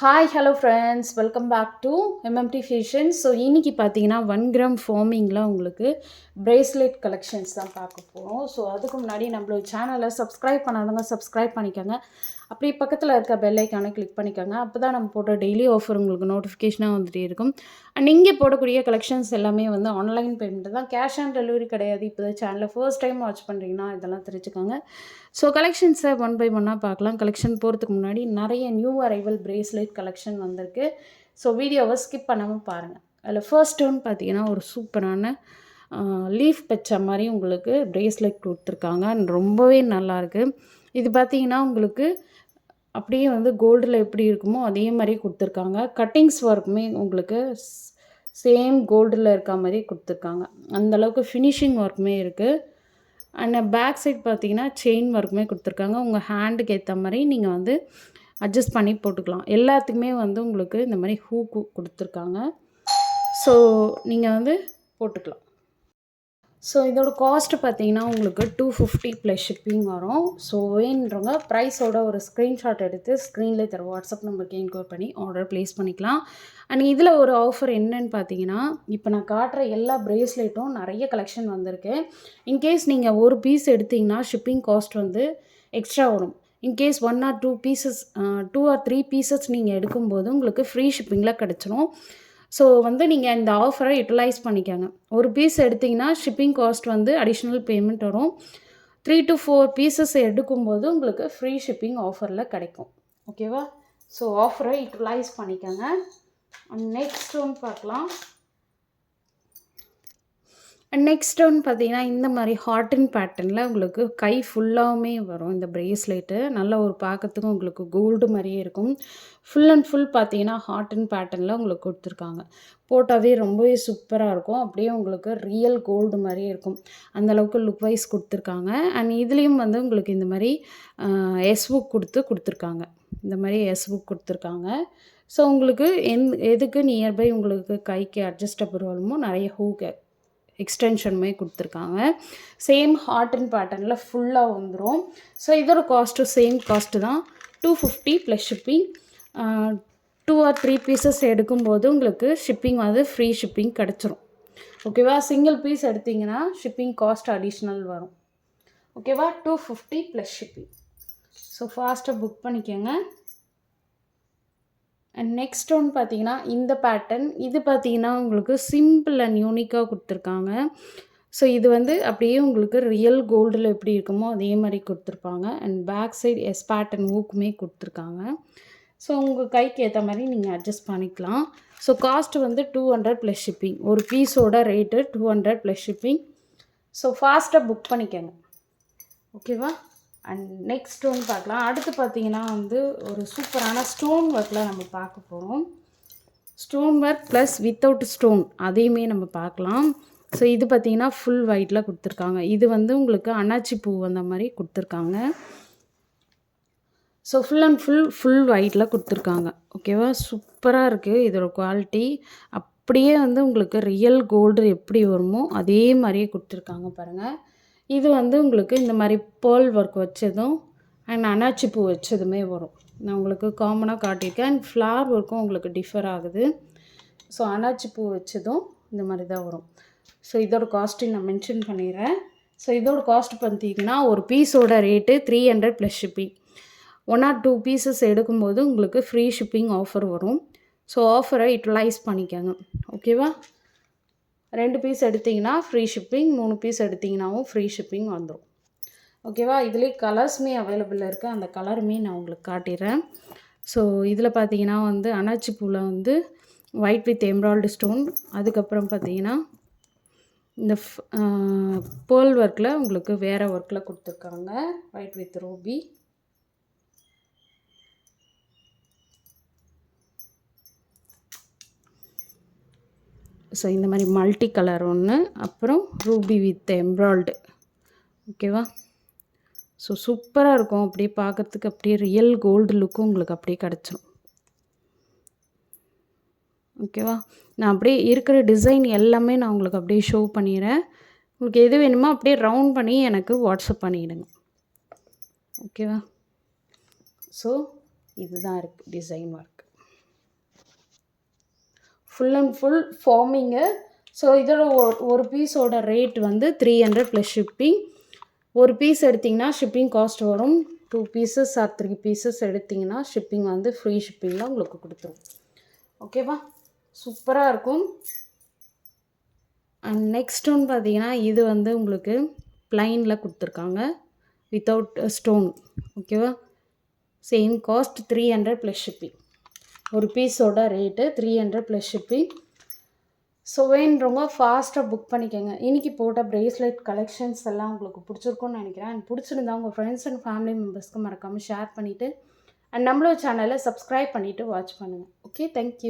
Hi hello friends, welcome back to MMT fashion. So இன்றைக்கி பார்த்தீங்கன்னா 1 gram ஃபார்மிங்கில் உங்களுக்கு bracelet collections தான் பார்க்க போகிறோம். ஸோ அதுக்கு முன்னாடி நம்மளோட சேனலை சப்ஸ்கிரைப் பண்ணாதவங்க சப்ஸ்கிரைப் பண்ணிக்கோங்க. அப்படி பக்கத்தில் இருக்க பெல் ஐக்கானை கிளிக் பண்ணிக்கோங்க. அப்போ தான் நம்ம போடுற டெய்லி ஆஃபர் உங்களுக்கு நோட்டிஃபிகேஷனாக வந்துகிட்டே இருக்கும். அண்ட் இங்கே போடக்கூடிய கலெக்ஷன்ஸ் எல்லாமே வந்து ஆன்லைன் பேமெண்ட் தான், கேஷ் ஆன் டெலிவரி கிடையாது. இப்போ தான் சேனலை ஃபர்ஸ்ட் டைம் வாட்ச் பண்ணுறீங்கன்னா இதெல்லாம் தெரிஞ்சுக்கோங்க. ஸோ கலெக்ஷன்ஸை ஒன் பை ஒன்னாக பார்க்கலாம். கலெக்ஷன் போகிறதுக்கு முன்னாடி நிறைய நியூ அரைவல் பிரேஸ்லெட் கலெக்ஷன் வந்திருக்கு. ஸோ வீடியோவை ஸ்கிப் பண்ணாமல் பாருங்கள். அதில் ஃபர்ஸ்ட் ஒன் பார்த்தீங்கன்னா ஒரு சூப்பரான லீஃப் பச்சை மாதிரி உங்களுக்கு பிரேஸ்லெட் கொடுத்துருக்காங்க. ரொம்பவே நல்லாயிருக்கு. இது பார்த்தீங்கன்னா உங்களுக்கு அப்படியே வந்து கோல்டில் எப்படி இருக்குமோ அதே மாதிரி கொடுத்துருக்காங்க. கட்டிங்ஸ் ஒர்க்குமே உங்களுக்கு சேம் கோல்டில் இருக்க மாதிரி கொடுத்துருக்காங்க. அந்தளவுக்கு ஃபினிஷிங் ஒர்க்குமே இருக்குது. அண்ட் பேக் சைட் பார்த்தீங்கன்னா செயின் ஒர்க்குமே கொடுத்துருக்காங்க. உங்கள் ஹேண்டுக்கு ஏற்ற மாதிரி நீங்கள் வந்து அட்ஜஸ்ட் பண்ணி போட்டுக்கலாம். எல்லாத்துக்குமே வந்து உங்களுக்கு இந்த மாதிரி ஹூக்கு கொடுத்துருக்காங்க. ஸோ நீங்கள் வந்து போட்டுக்கலாம். ஸோ இதோட காஸ்ட்டு பார்த்தீங்கன்னா உங்களுக்கு 250 ப்ளஸ் ஷிப்பிங் வரும். ஸோ வேணுன்றவங்க ப்ரைஸோட ஒரு ஸ்க்ரீன்ஷாட் எடுத்து ஸ்க்ரீனில் தர வாட்ஸ்அப் நம்பருக்கு என்கொயர் பண்ணி ஆர்டர் ப்ளேஸ் பண்ணிக்கலாம். அண்ட் இதில் ஒரு ஆஃபர் என்னன்னு பார்த்தீங்கன்னா, இப்போ நான் காட்டுற எல்லா ப்ரேஸ்லெட்டும் நிறைய கலெக்ஷன் வந்திருக்கு. இன்கேஸ் நீங்கள் ஒரு பீஸ் எடுத்திங்கன்னா ஷிப்பிங் காஸ்ட் வந்து எக்ஸ்ட்ரா வரும். In case 1 or 2 pieces 2 or 3 pieces நீங்கள் எடுக்கும்போது உங்களுக்கு ஃப்ரீ ஷிப்பிங்கில் கிடச்சிரும். ஸோ வந்து நீங்கள் இந்த ஆஃபரை யூட்டிலைஸ் பண்ணிக்கோங்க. ஒரு பீஸ் எடுத்திங்கன்னா ஷிப்பிங் காஸ்ட் வந்து அடிஷ்னல் பேமெண்ட் வரும். 3 to 4 பீசஸ் எடுக்கும்போது உங்களுக்கு ஃப்ரீ ஷிப்பிங் ஆஃபரில் கிடைக்கும். ஓகேவா? ஸோ ஆஃபரை யூட்டிலைஸ் பண்ணிக்கோங்க. நெக்ஸ்ட் ஒன் பார்க்கலாம். நெக்ஸ்ட் ஒன் பார்த்தீங்கன்னா இந்த மாதிரி ஹார்டன் பேட்டர்னில் உங்களுக்கு கை ஃபுல்லாகவுமே வரும். இந்த பிரேஸ்லெட்டு நல்ல ஒரு பார்க்கறதுக்கும் உங்களுக்கு கோல்டு மாதிரியே இருக்கும். ஃபுல் அண்ட் ஃபுல் பார்த்தீங்கன்னா ஹார்டன் பேட்டர்னில் உங்களுக்கு கொடுத்துருக்காங்க. போட்டாவே ரொம்பவே சூப்பராக இருக்கும். அப்படியே உங்களுக்கு ரியல் கோல்டு மாதிரியே இருக்கும். அந்தளவுக்கு லுக் வைஸ் கொடுத்துருக்காங்க. அண்ட் இதுலேயும் வந்து உங்களுக்கு இந்த மாதிரி எஸ்புக் கொடுத்துருக்காங்க. இந்த மாதிரி எஸ்புக் கொடுத்துருக்காங்க. ஸோ உங்களுக்கு எதுக்கு நியர்பை உங்களுக்கு கைக்கு அட்ஜஸ்டபிள் வருமோ நிறைய ஹூக் எக்ஸ்டென்ஷனுமே கொடுத்துருக்காங்க. சேம் ஹார்டன் பேட்டர்னில் ஃபுல்லாக வந்துடும். ஸோ இதோட காஸ்ட்டு சேம் காஸ்ட்டு தான், 250 ப்ளஸ் ஷிப்பிங். 2 or 3 பீசஸ் எடுக்கும்போது உங்களுக்கு ஷிப்பிங் வந்து ஃப்ரீ ஷிப்பிங் கிடச்சிரும். ஓகேவா? சிங்கிள் பீஸ் எடுத்திங்கன்னா ஷிப்பிங் காஸ்ட் அடிஷ்னல் வரும். ஓகேவா? 250 ப்ளஸ் ஷிப்பிங். ஸோ ஃபாஸ்ட்டாக புக் பண்ணிக்கோங்க. அண்ட் நெக்ஸ்ட் ஒன் பார்த்தீங்கன்னா இந்த பேட்டர்ன். இது பார்த்தீங்கன்னா உங்களுக்கு சிம்பிள் அண்ட் யூனிக்காக கொடுத்துருக்காங்க. ஸோ இது வந்து அப்படியே உங்களுக்கு ரியல் கோல்டில் எப்படி இருக்குமோ அதே மாதிரி கொடுத்துருப்பாங்க. And back side S pattern ஊக்குமே கொடுத்துருக்காங்க. ஸோ உங்கள் கைக்கு ஏற்ற மாதிரி நீங்கள் அட்ஜஸ்ட் பண்ணிக்கலாம். ஸோ காஸ்ட்டு வந்து 200 ப்ளஸ் ஷிப்பிங். ஒரு பீஸோட ரேட்டு 200 ப்ளஸ் ஷிப்பிங். ஸோ ஃபாஸ்ட்டாக புக் பண்ணிக்கோங்க. ஓகேவா? அண்ட் நெக்ஸ்ட் ஒன் பார்க்கலாம். அடுத்து பார்த்தீங்கன்னா வந்து ஒரு சூப்பரான ஸ்டோன் ஒர்க்கில் நம்ம பார்க்க போகிறோம். Stone work plus without stone அதையுமே நம்ம பார்க்கலாம். ஸோ இது பார்த்தீங்கன்னா ஃபுல் ஒயிட்டில் கொடுத்துருக்காங்க. இது வந்து உங்களுக்கு அன்னாச்சி பூ அந்த மாதிரி கொடுத்துருக்காங்க. ஸோ ஃபுல் அண்ட் ஃபுல் ஒயிட்டில் கொடுத்துருக்காங்க. ஓகேவா? சூப்பராக இருக்குது இதோட குவாலிட்டி. அப்படியே வந்து உங்களுக்கு ரியல் கோல்டு எப்படி வருமோ அதே மாதிரியே கொடுத்துருக்காங்க பாருங்கள். இது வந்து உங்களுக்கு இந்த மாதிரி பேர்ல் ஒர்க் வச்சதும் அண்ட் அன்னாச்சி பூ வச்சதுமே வரும். நான் உங்களுக்கு காமனாக காட்டியிருக்கேன். அண்ட் ஃப்ளார் ஒர்க்கும் உங்களுக்கு டிஃபர் ஆகுது. ஸோ அன்னாச்சி பூ வச்சதும் இந்த மாதிரி தான் வரும். ஸோ இதோட காஸ்ட்டு நான் மென்ஷன் பண்ணிடுறேன். ஸோ இதோட காஸ்ட் பார்த்தீங்கன்னா ஒரு பீஸோட rate 300 plus shipping. 1 or 2 pieces எடுக்கும்போது உங்களுக்கு ஃப்ரீ ஷிப்பிங் ஆஃபர் வரும். ஸோ ஆஃபரை யூட்டிலைஸ் பண்ணிக்கோங்க. ஓகேவா? 2 பீஸ் எடுத்திங்கன்னா ஃப்ரீ ஷிப்பிங், 3 பீஸ் எடுத்திங்கனாவும் ஃப்ரீ ஷிப்பிங் வந்துடும். ஓகேவா? இதுலேயே கலர்ஸுமே அவைலபிள் இருக்குது. அந்த கலருமே நான் உங்களுக்கு காட்டிடுறேன். ஸோ இதில் பார்த்தீங்கன்னா வந்து அன்னாச்சி பூவில் வந்து ஒயிட் வித் எம்ப்ராய்டு ஸ்டோன். அதுக்கப்புறம் பார்த்தீங்கன்னா இந்த பேர்ல் ஒர்க்கில் உங்களுக்கு வேறு ஒர்க்கில் கொடுத்துருக்காங்க. White with Ruby. ஸோ இந்த மாதிரி மல்டி கலர் ஒன்று, அப்புறம் ரூபி வித் எம்ப்ராய்டு. ஓகேவா? ஸோ சூப்பராக இருக்கும். அப்படியே பார்க்குறதுக்கு அப்படியே ரியல் கோல்டு லுக்கும் உங்களுக்கு அப்படியே கிடச்சிரும். ஓகேவா? நான் அப்படியே இருக்கிற டிசைன் எல்லாமே நான் உங்களுக்கு அப்படியே ஷோ பண்ணிடுறேன். உங்களுக்கு எது வேணுமோ அப்படியே ரவுண்ட் பண்ணி எனக்கு வாட்ஸ்அப் பண்ணிவிடுங்க. ஓகேவா? ஸோ இதுதான் இருக்குது design work. Full and full farming. So இதோட ஒரு பீஸோட ரேட் வந்து 300 ப்ளஸ் ஷிப்பிங். ஒரு பீஸ் எடுத்திங்கன்னா ஷிப்பிங் காஸ்ட் வரும். 2 பீசஸ் ஆர் 3 பீசஸ் எடுத்திங்கன்னா ஷிப்பிங் வந்து ஃப்ரீ ஷிப்பிங்கில் உங்களுக்கு கொடுத்துரும். ஓகேவா? சூப்பராக இருக்கும். அண்ட் நெக்ஸ்ட் ஒன்று பார்த்தீங்கன்னா இது வந்து உங்களுக்கு ப்ளைனில் கொடுத்துருக்காங்க வித்தவுட் ஸ்டோன். ஓகேவா? Same cost 300 plus shipping. ஒரு பீஸோட ரேட்டு 300 ப்ளஸ் ஷிப்பிங். ஸோ வேணுறவங்க ஃபாஸ்ட்டாக புக் பண்ணிக்கோங்க. இன்றைக்கி போட்ட ப்ரேஸ்லெட் கலெக்ஷன்ஸ் எல்லாம் உங்களுக்கு பிடிச்சிருக்குன்னு நினைக்கிறேன். அண்ட் பிடிச்சிருந்தா உங்கள் ஃப்ரெண்ட்ஸ் அண்ட் ஃபேமிலி மெம்பர்ஸ்க்கு மறக்காமல் ஷேர் பண்ணிவிட்டு அண்ட் நம்மளோட சேனலை சப்ஸ்கிரைப் பண்ணிவிட்டு வாட்ச் பண்ணுங்கள். Okay, thank you.